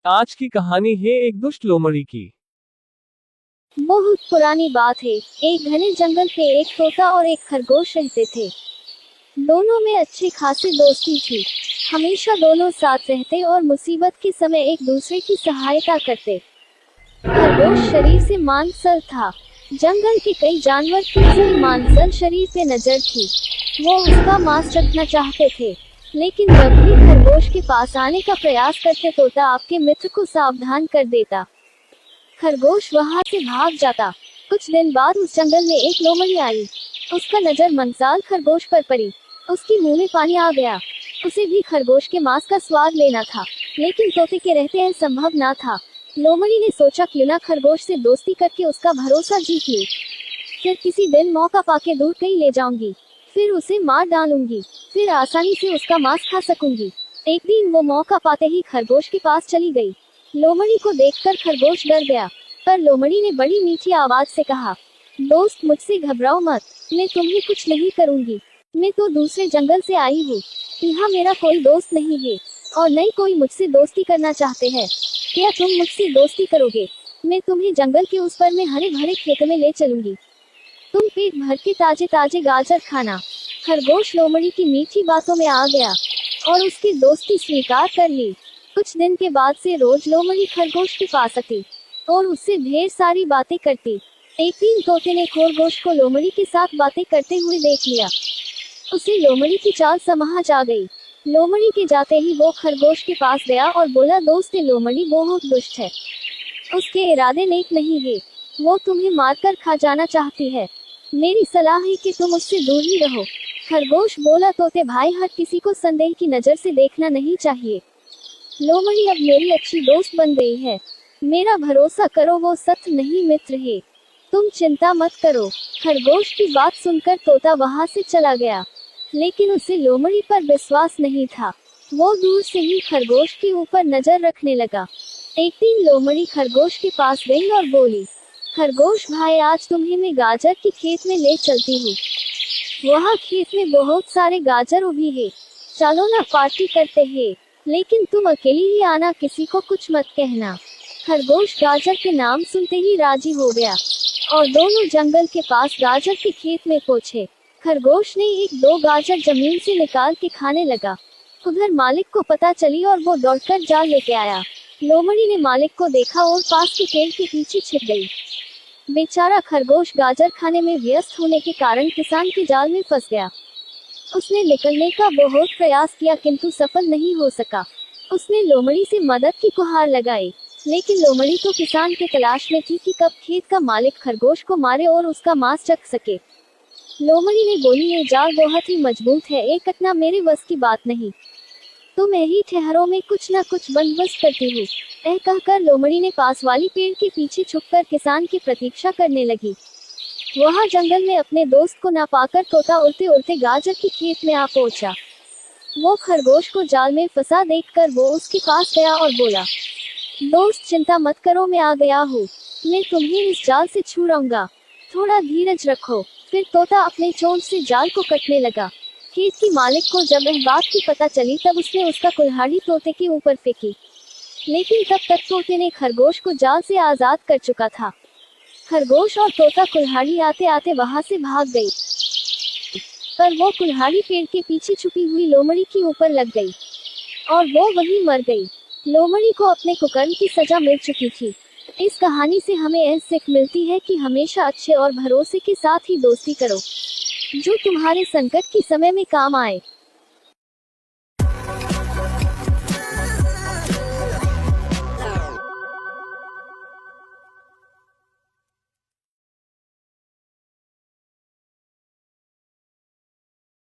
आज की कहानी है एक दुष्ट लोमड़ी की। बहुत पुरानी बात है। एक घने जंगल पे एक तोता और एक खरगोश रहते थे। दोनों में अच्छी खासी दोस्ती थी। हमेशा दोनों साथ रहते और मुसीबत के समय एक दूसरे की सहायता करते। खरगोश शरीर से मांसल था। जंगल के कई जानवर की उसकी मांसल शरीर पे नजर थी। वो उसका मांस चखना चाहते थे, लेकिन जब भी खरगोश के पास आने का प्रयास करते तोता आपके मित्र को सावधान कर देता। खरगोश वहां से भाग जाता। कुछ दिन बाद उस जंगल में एक लोमड़ी आई। उसका नजर मंसाल खरगोश पर पड़ी। उसके मुंह में पानी आ गया। उसे भी खरगोश के मांस का स्वाद लेना था, लेकिन तोते के रहते हैं संभव ना था। लोमड़ी ने सोचा क्यों ना खरगोश से दोस्ती करके उसका भरोसा जीत लूं। फिर किसी दिन मौका पाके दूर कहीं ले जाऊंगी, फिर उसे मार डालूंगी, फिर आसानी से उसका मांस खा सकूंगी। एक दिन वो मौका पाते ही खरगोश के पास चली गई। लोमड़ी को देखकर खरगोश डर गया, पर लोमड़ी ने बड़ी मीठी आवाज से कहा, दोस्त मुझसे घबराओ मत, मैं तुम्हें कुछ नहीं करूंगी। मैं तो दूसरे जंगल से आई हूँ। यहाँ मेरा कोई दोस्त नहीं है और न ही कोई मुझसे दोस्ती करना चाहते हैं। क्या तुम मुझसे दोस्ती करोगे? मैं तुम्हें जंगल के उस पर में हरे भरे खेत में ले चलूंगी। तुम पेट भर के ताजे ताजे गाजर खाना। खरगोश लोमड़ी की मीठी बातों में आ गया और उसकी दोस्ती स्वीकार कर ली। कुछ दिन के बाद से रोज लोमड़ी खरगोश के पास आती और उससे ढेर सारी बातें करती। एक दिन तोते ने खरगोश को लोमड़ी के साथ बातें करते हुए देख लिया। उसे लोमड़ी की चाल समझ आ गई। लोमड़ी के जाते ही वो खरगोश के पास गया और बोला, दोस्त लोमड़ी बहुत दुष्ट है। उसके इरादे नेक नहीं है। वो तुम्हें मारकर खा जाना चाहती है। मेरी सलाह है कि तुम उससे दूर ही रहो। खरगोश बोला, तोते भाई, हर किसी को संदेह की नजर से देखना नहीं चाहिए। लोमड़ी अब मेरी अच्छी दोस्त बन गई है। मेरा भरोसा करो, वो सत नहीं मित्र है। तुम चिंता मत करो। खरगोश की बात सुनकर तोता वहां से चला गया, लेकिन उसे लोमड़ी पर विश्वास नहीं था। वो दूर से ही खरगोश के ऊपर नजर रखने लगा। एक दिन लोमड़ी खरगोश के पास गई और बोली, खरगोश भाई, आज तुम्हें मैं गाजर के खेत में ले चलती हूँ। वहाँ खेत में बहुत सारे गाजर उगी है। चलो ना, पार्टी करते हैं। लेकिन तुम अकेली ही आना, किसी को कुछ मत कहना। खरगोश गाजर के नाम सुनते ही राजी हो गया और दोनों जंगल के पास गाजर के खेत में पहुंचे। खरगोश ने एक दो गाजर जमीन से निकाल के खाने लगा। उधर मालिक को पता चली और वो दौड़कर जाल लेके आया। लोमड़ी ने मालिक को देखा और पास के पेड़ के पीछे छिप गई। बेचारा खरगोश गाजर खाने में व्यस्त होने के कारण किसान के जाल में फंस गया। उसने निकलने का बहुत प्रयास किया, किंतु सफल नहीं हो सका। उसने लोमड़ी से मदद की गुहार लगाई, लेकिन लोमड़ी तो किसान के तलाश में थी कि कब खेत का मालिक खरगोश को मारे और उसका मांस चख सके। लोमड़ी ने बोली, ये जाल बहुत ही मजबूत है, एक कटना मेरे बस की बात नहीं। तुम यही ठहरो, में कुछ न कुछ बंदोबस्त करती हूँ। कहकर लोमड़ी ने पास वाली पेड़ के पीछे छुपकर किसान की प्रतीक्षा करने लगी। वहाँ जंगल में अपने दोस्त को न पाकर तोता उड़ते उड़ते गाजर के खेत में आ पहुंचा। वो खरगोश को जाल में फंसा देखकर वो उसके पास गया और बोला, दोस्त चिंता मत करो, मैं आ गया हूँ। मैं तुम्हें इस जाल से छुड़ाऊंगा, थोड़ा धीरज रखो। फिर तोता अपने चोंच से जाल को कटने लगा। खेत की मालिक को जब इस बात की पता चली, तब उसने उसका कुल्हाड़ी तोते के ऊपर फेंकी, लेकिन तब तक तोते ने खरगोश को जाल से आजाद कर चुका था। खरगोश और तोता कुल्हाड़ी आते आते वहां से भाग गई, पर वो कुल्हाड़ी पेड़ के पीछे छुपी हुई लोमड़ी के ऊपर लग गई और वो वहीं मर गई। लोमड़ी को अपने कुकर्म की सजा मिल चुकी थी। इस कहानी से हमें यह सीख मिलती है कि हमेशा अच्छे और भरोसे के साथ ही दोस्ती करो, जो तुम्हारे संकट के समय में काम आए।